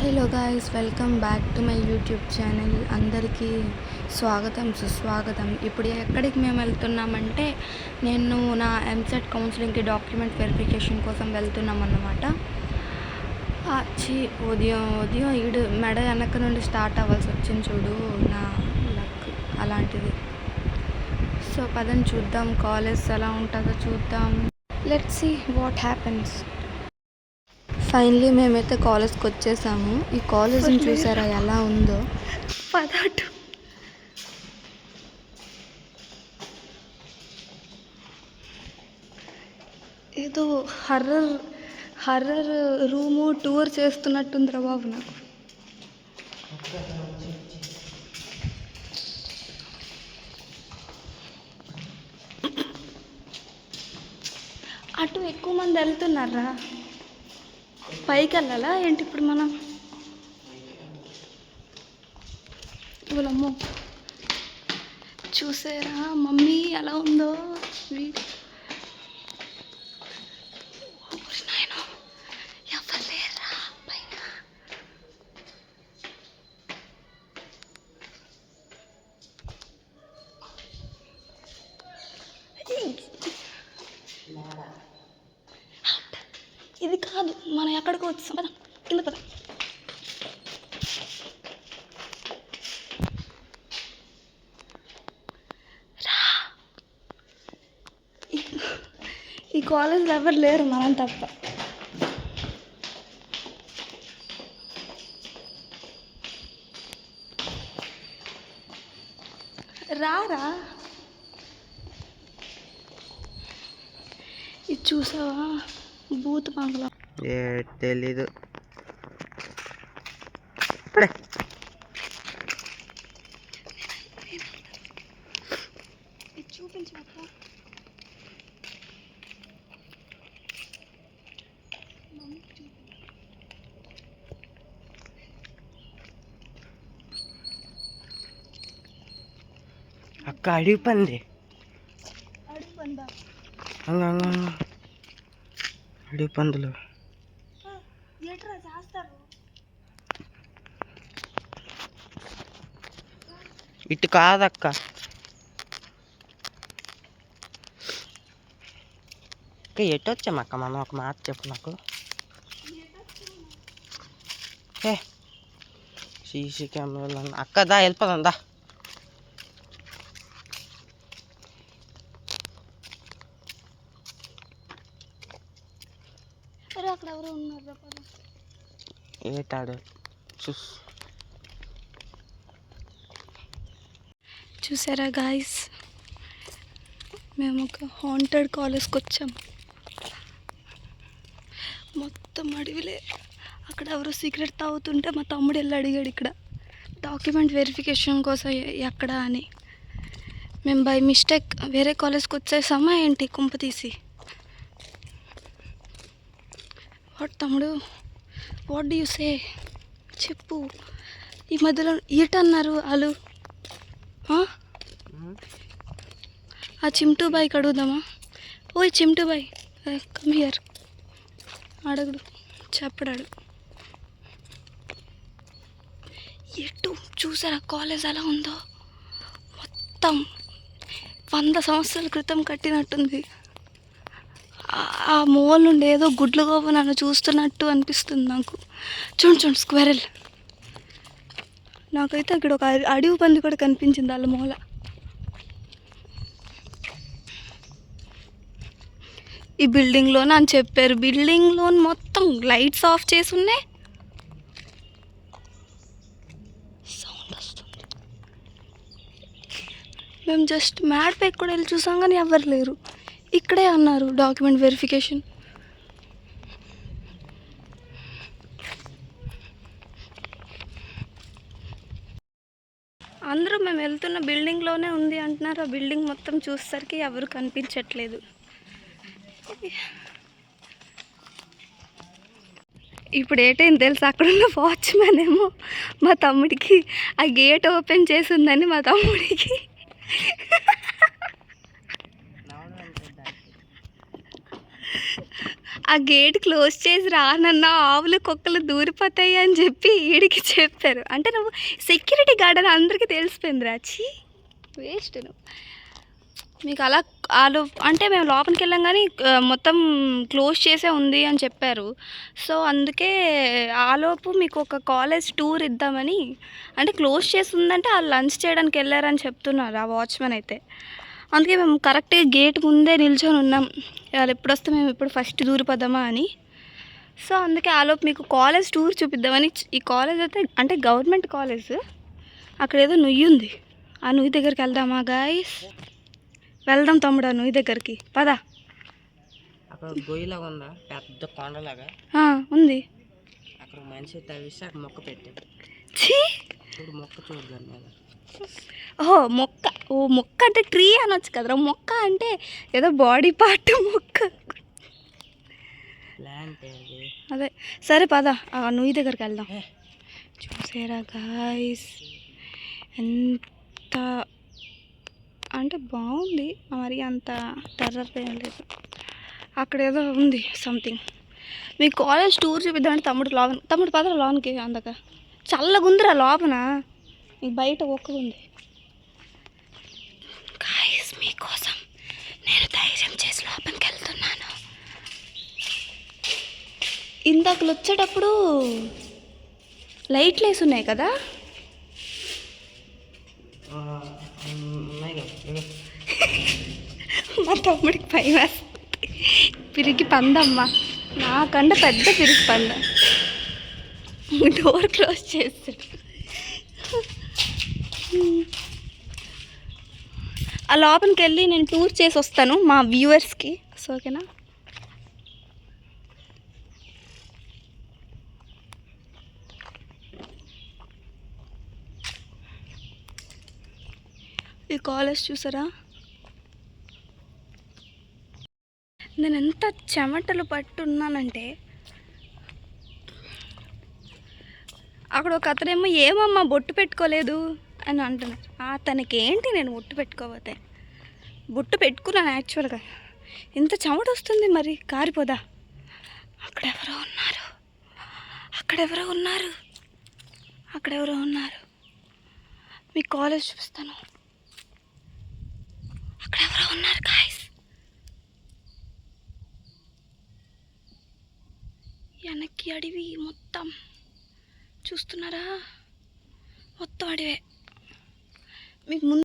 Hello guys, welcome back to my YouTube channel. అందరికీ స్వాగతం సుస్వాగతం. ఇప్పుడు ఎక్కడికి మేము వెళ్తున్నామంటే, నేను నా ఎంసెట్ కౌన్సిలింగ్కి డాక్యుమెంట్ వెరిఫికేషన్ కోసం వెళ్తున్నాం అన్నమాట. ఉదయం ఈడు మెడ వెనక నుండి స్టార్ట్ అవ్వాల్సి వచ్చింది చూడు, నా లక్ అలాంటిది. సో పదని చూద్దాం, కాలేజ్ ఎలా ఉంటుందో చూద్దాం. Let's see what happens. Finally మేమైతే కాలేజ్కి వచ్చేసాము. ఈ కాలేజ్ని చూసారా ఎలా ఉందో. పదాటు ఏదో హర్రర్ రూము టూర్ చేస్తున్నట్టుందిరా బాబు. నాకు అటు ఎక్కువ మంది వెళ్తున్నారా? పైకి వెళ్ళాలా ఏంటి ఇప్పుడు మనం? ఇవ్వలమ్మో, చూసారా మమ్మీ ఎలా ఉందో వీడియో. నాయనో ఎవరులేరా పైన. ఇది కాదు, మనం ఎక్కడికి వచ్చాం. పద కింద పద. ఈ కాలేజ్లో ఎవరు లేరు మనం తప్ప. రారా, ఇది చూసావా బూత్ బంగ్లా? తెలీదు. ఇది చూపించు. అక్క అడిగి పంది, అడిగి పందులు ఇటు కాదక్క. ఎటు వచ్చామక్క మనం? ఒక మాట చెప్పు నాకు. సీసీ కెమెరాలు అక్క, దా వెళ్ళిపోదాం దా. అక్కడ ఎవరు ఉన్నారు? ఏటాడు చూసారా గాయస్, మేము ఒక హాంటెడ్ కాలేజ్కి వచ్చాం. మొత్తం అడవిలే. అక్కడ ఎవరో సీక్రెట్ తాగుతుంటే మా తమ్ముడు వెళ్ళి అడిగాడు ఇక్కడ డాక్యుమెంట్ వెరిఫికేషన్ కోసం ఎక్కడ అని. మేము బై మిస్టేక్ వేరే కాలేజ్కి వచ్చేసామా ఏంటి కుంప తీసి? వాట్ తమ్ముడు, వాట్ డూ యూ సే? చెప్పు. ఈ మధ్యలో ఈట అన్నారు వాళ్ళు. ఆ చింటూ బాయ్కి అడుగుదామా? ఓయ్ చింటూ బాయ్, కమ్ హియర్. అడుగుడు, చెప్పడాడు. ఎటు చూసారా కాలేజ్ ఎలా ఉందో? మొత్తం 100 సంవత్సరాల క్రితం కట్టినట్టుంది. ఆ మూల నుండి ఏదో గుడ్లు గోప నన్ను చూస్తున్నట్టు అనిపిస్తుంది నాకు. చూడండి స్క్వెరల్. నాకైతే అక్కడ ఒక అడవి పంది కూడా కనిపించింది వాళ్ళ మూల. ఈ బిల్డింగ్లోనే అని చెప్పారు. బిల్డింగ్లో మొత్తం లైట్స్ ఆఫ్ చేసి ఉన్నాయి. సౌండ్ వస్తుంది. మేము జస్ట్ మ్యాడ్ పైకి కూడా వెళ్ళి చూసాం కానీ ఎవరు లేరు. ఇక్కడే అన్నారు డాక్యుమెంట్ వెరిఫికేషన్. అందరూ మేము వెళ్తున్న బిల్డింగ్లోనే ఉంది అంటున్నారు. ఆ బిల్డింగ్ మొత్తం చూసేసరికి ఎవరు కనిపించట్లేదు. ఇప్పుడు ఏటైంది తెలుసా? అక్కడున్న వాచ్మెన్ ఏమో మా తమ్ముడికి ఆ గేట్ ఓపెన్ చేసిందని మా తమ్ముడికి ఆ గేట్ క్లోజ్ చేసి రానన్నా ఆవులు కుక్కలు దూరిపోతాయి అని చెప్పి ఈడికి చెప్పారు. అంటే నువ్వు సెక్యూరిటీ గార్డ్ అని అందరికీ తెలిసిపోయింది రాచి వేస్ట్ నువ్వు. మీకు అలా అంటే మేము లోపలికి వెళ్ళాం కానీ మొత్తం క్లోజ్ చేసే ఉంది అని చెప్పారు. సో అందుకే ఆలోపు మీకు ఒక కాలేజ్ టూర్ ఇద్దామని, అంటే క్లోజ్ చేసి ఉందంటే వాళ్ళు లంచ్ చేయడానికి వెళ్ళారని చెప్తున్నారు ఆ వాచ్మెన్ అయితే. అందుకే మేము కరెక్ట్గా గేట్ ముందే నిల్చొని ఉన్నాం, వాళ్ళు ఎప్పుడు వస్తే మేము ఇప్పుడు ఫస్ట్ దూరిపోదామా అని. సో అందుకే ఆలోపు మీకు కాలేజ్ టూర్ చూపిద్దామని. ఈ కాలేజ్ అయితే అంటే గవర్నమెంట్ కాలేజ్, అక్కడ ఏదో నుయ్యి ఉంది, ఆ నుయ్యి దగ్గరికి వెళ్దామా గాయస్? వెళ్దాం తమ్ముడు, నువ్వు దగ్గరికి పదా. అక్కడ గొయ్యిలాగా ఉందా, పెద్ద కొండలాగా ఉంది. అక్కడ మనిషి తవ్విస్తే అక్కడ మొక్క పెట్టాడు. చూడు మొక్క చూడు దాని మీద. ఓహో మొక్క, ఓ మొక్క అంటే ట్రీ అనొచ్చు కదరా, మొక్క అంటే ఏదో బాడీ పార్ట్ మొక్క ప్లాంట్ అదే. సరే పదా నువ్వు దగ్గరికి వెళ్దాం. చూసారా గాయస్ ఎంత అంటే బాగుంది, మరి అంత టెర్రర్ ఏం లేదు. అక్కడ ఏదో ఉంది సంథింగ్. మీ కాలేజ్ టూర్ చూపిద్దామంటే తమ్ముడు పదరా లోన్కి. అందక చల్లగుందిరా లోపల, మీకు బయట ఒక్కగుంది. గాయస్ మీకోసం నేను ధైర్యం చేసి లోపలికి వెళ్తున్నాను. ఇందాకలు వచ్చేటప్పుడు లైట్లు వేసి ఉన్నాయి కదా. మా తమ్ముడికి భయం వేస్తుంది, పిరికి పందమ్మ, నాకంటే పెద్ద పిరికి పంద. డోర్ క్లోజ్ చేస్తాడు. ఆ లోపలికి వెళ్ళి నేను టూర్ చేసి వస్తాను మా వ్యూవర్స్కి. సో ఓకేనా? ఈ కాలేజ్ చూసారా, నేను ఎంత చెమటలు పట్టున్నానంటే. అక్కడ ఒక అతనేమో ఏమమ్మా బొట్టు పెట్టుకోలేదు అని అంటున్నారు. అతనికి ఏంటి నేను బొట్టు పెట్టుకోకపోతే? బొట్టు పెట్టుకున్నాను యాక్చువల్గా. ఇంత చెమట వస్తుంది మరి, కారిపోదా? అక్కడెవరో ఉన్నారు, అక్కడెవరో ఉన్నారు, అక్కడెవరో ఉన్నారు. మీ కాలేజ్ చూపిస్తాను. అక్కడెవరో ఉన్నారు గాయస్. వెనక్కి అడవి మొత్తం చూస్తున్నారా, మొత్తం అడవే. మీకు ముందు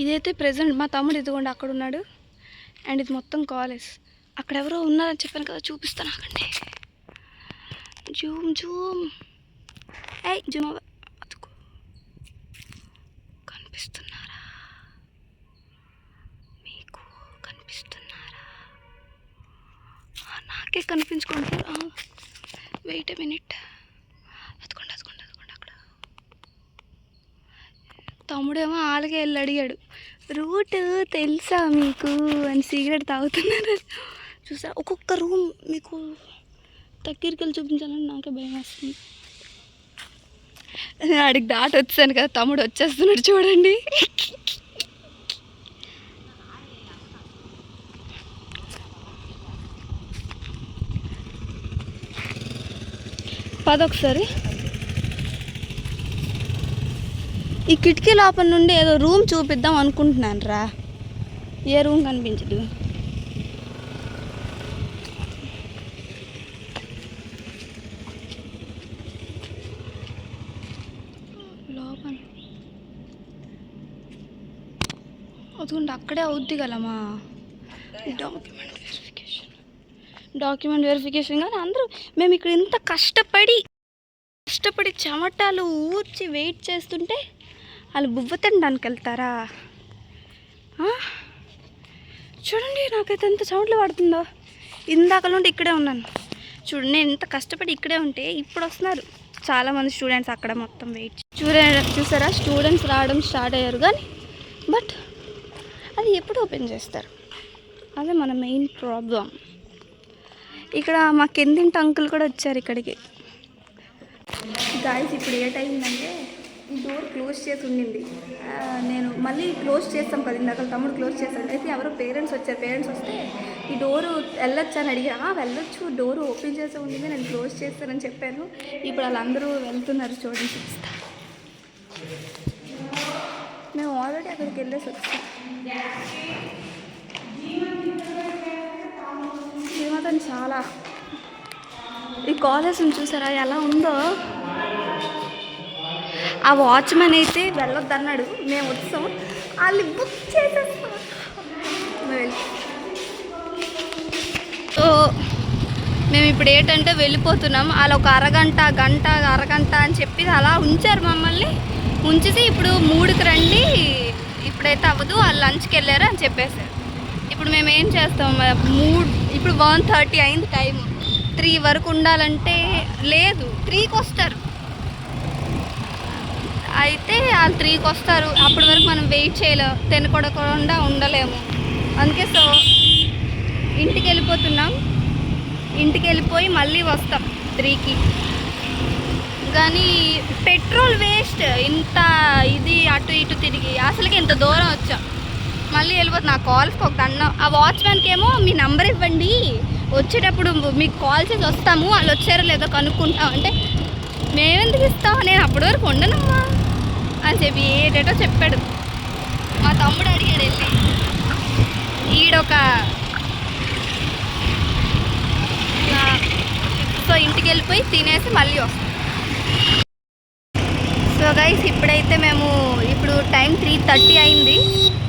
ఇదైతే ప్రెజెంట్ మా తమ్ముడు ఇదిగోండి అక్కడ ఉన్నాడు. అండ్ ఇది మొత్తం కాలేజ్. అక్కడెవరో ఉన్నారని చెప్పాను కదా, చూపిస్తాను ఆగండి. జూమ్ జూమ్, జూమ్ అతుకు. కనిపిస్తున్నారా మీకు? కనిపిస్తున్నారా? నాకే కనిపించుకుంటారా? Wait a minute. అదుకోండి అదుకోండి అదుకోండి అక్కడ. తమ్ముడేమో ఆలకే వెళ్ళి అడిగాడు, రూట్ తెలుసా మీకు అని. సిగరెట్ తాగుతున్నారు చూసా. ఒక్కొక్క రూమ్ మీకు దగ్గరికి వెళ్ళి చూపించాలని నాకే భయం వేస్తుంది. ఆడికి దాటి వచ్చాను కదా, తమ్ముడు వచ్చేస్తున్నాడు చూడండి. పదొకసారి ఈ కిటికీ లోపల నుండి ఏదో రూమ్ చూపిద్దాం అనుకుంటున్నాను రా. ఏ రూమ్ కనిపించదు. లోపల అదుకుంటే అక్కడే అవుద్ది కదమ్మా. డాక్యుమెంట్ వెరిఫికేషన్ కానీ అందరూ మేము ఇక్కడ ఇంత కష్టపడి చెమటాలు ఊర్చి వెయిట్ చేస్తుంటే వాళ్ళు బువ్వ తినడానికి వెళ్తారా? చూడండి నాకైతే ఎంత చెమటలు పడుతుందో. ఇందాక నుండి ఇక్కడే ఉన్నాను చూడండి. నేను ఇంత కష్టపడి ఇక్కడే ఉంటే ఇప్పుడు వస్తున్నారు చాలామంది స్టూడెంట్స్ అక్కడ మొత్తం వెయిట్. చూసారా స్టూడెంట్స్ రావడం స్టార్ట్ అయ్యారు, కానీ బట్ అది ఎప్పుడు ఓపెన్ చేస్తారు? అదే మన మెయిన్ ప్రాబ్లం. ఇక్కడ మా కిందింటి అంకుల్ కూడా వచ్చారు ఇక్కడికి. గాయస్ ఇప్పుడు ఏ టైం ఉందంటే ఈ డోర్ క్లోజ్ చేసి ఉండింది. నేను మళ్ళీ క్లోజ్ చేస్తాం కదా, ఇందాక తమ్ముడు క్లోజ్ చేస్తాడు. అయితే ఎవరో పేరెంట్స్ వచ్చారు. పేరెంట్స్ వస్తే ఈ డోరు వెళ్ళొచ్చు అని అడిగా, వెళ్ళొచ్చు, డోర్ ఓపెన్ చేసి ఉండింది, నేను క్లోజ్ చేస్తానని చెప్పాను. ఇప్పుడు వాళ్ళందరూ వెళ్తున్నారు, చూడండి చూస్తా. మేము ఆల్రెడీ అక్కడికి వెళ్ళేసి వచ్చాం. శ్రీమాతని చాలా ఈ కాలేజ్ని చూసారా ఎలా ఉందో. ఆ వాచ్మెన్ అయితే వెళ్ళొద్దన్నాడు, మేము వచ్చాం, వాళ్ళు బుక్ చేసేస్తాం. సో మేము ఇప్పుడు ఏంటంటే వెళ్ళిపోతున్నాం. వాళ్ళు ఒక అరగంట అని చెప్పి అలా ఉంచారు మమ్మల్ని. ఉంచితే ఇప్పుడు 3కి రండి, ఇప్పుడైతే అవ్వదు, వాళ్ళు లంచ్కి వెళ్ళారు అని చెప్పేశారు. ఇప్పుడు మేము ఏం చేస్తాం, ఇప్పుడు 1:30 అయింది టైం. 3 వరకు ఉండాలంటే లేదు, 3కి వస్తారు. అయితే వాళ్ళు 3కి వస్తారు, అప్పటి వరకు మనం వెయిట్ చేయలేము, తినకూడకుండా ఉండలేము. అందుకే సో ఇంటికి వెళ్ళిపోతున్నాం. ఇంటికి వెళ్ళిపోయి మళ్ళీ వస్తాం 3కి. కానీ పెట్రోల్ వేస్ట్, ఇంత ఇది అటు ఇటు తిరిగి అసలుకి ఇంత దూరం వచ్చాం. మళ్ళీ వెళ్ళిపోతుంది. నా కాల్స్కి ఒక దండం. ఆ వాచ్మెన్కి ఏమో మీ నెంబర్ ఇవ్వండి, వచ్చేటప్పుడు మీకు కాల్ చేసి వస్తాము, వాళ్ళు వచ్చారో లేదో కనుక్కుంటాం అంటే, మేమెందుకు ఇస్తాం, నేను అప్పటి వరకు ఉండనమ్మా అని చెప్పి ఏటేటో చెప్పాడు. మా తమ్ముడు అడిగాడు వెళ్ళి, ఈడొక సో ఇంటికి వెళ్ళిపోయి తినేసి మళ్ళీ వస్తాం. సో గైస్ ఇప్పుడైతే మేము ఇప్పుడు టైం 3:30 అయింది.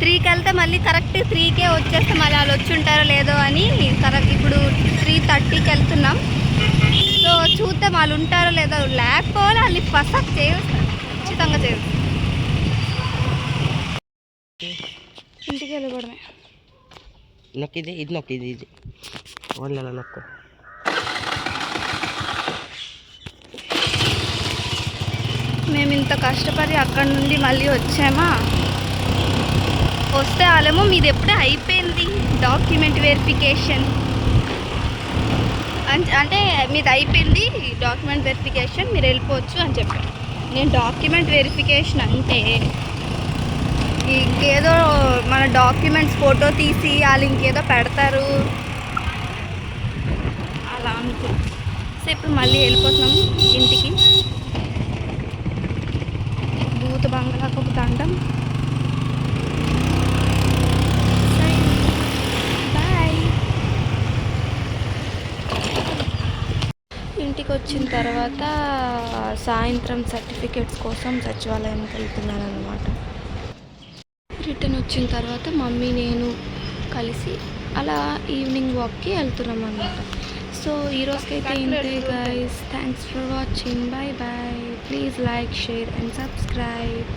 3కి వెళ్తే మళ్ళీ కరెక్ట్ 3కే వచ్చేస్తే మళ్ళీ వాళ్ళు వచ్చి ఉంటారో లేదో అని కరెక్ట్ ఇప్పుడు 3:30కి వెళ్తున్నాం. సో చూద్దాం వాళ్ళు ఉంటారో లేదో, లేకపోతే వాళ్ళు ఫస్ట్ చేస్తారు, ఖచ్చితంగా చేస్తారు. ఇంటికి వెళ్ళిపోవడమే. నొక్కిది ఇది నొక్కిది ఇది వాళ్ళ నొక్కు. మేము ఇంత కష్టపడి అక్కడ నుండి మళ్ళీ వచ్చామా, వస్తే వాళ్ళేమో మీది ఎప్పుడే అయిపోయింది డాక్యుమెంట్ వెరిఫికేషన్ అంటే మీది అయిపోయింది డాక్యుమెంట్ వెరిఫికేషన్, మీరు వెళ్ళిపోవచ్చు అని చెప్పాను. నేను డాక్యుమెంట్ వెరిఫికేషన్ అంటే ఇంకేదో మన డాక్యుమెంట్స్ ఫోటో తీసి వాళ్ళు ఇంకేదో పెడతారు అలా అనుకో. సో ఇప్పుడు మళ్ళీ వెళ్ళిపోతున్నాము ఇంటికి. భూత బంగ్లాకు ఒక దండం. బాయ్. ఇంటికి వచ్చిన తర్వాత సాయంత్రం సర్టిఫికేట్స్ కోసం సచివాలయానికి వెళ్తున్నాను అనమాట. రిటర్న్ వచ్చిన తర్వాత మమ్మీ నేను కలిసి అలా ఈవినింగ్ వాక్కి వెళ్తున్నాం అనమాట. సో ఈరోజుకైతే ఇంతే guys. Thanks for watching. Bye bye. Please like, share and subscribe.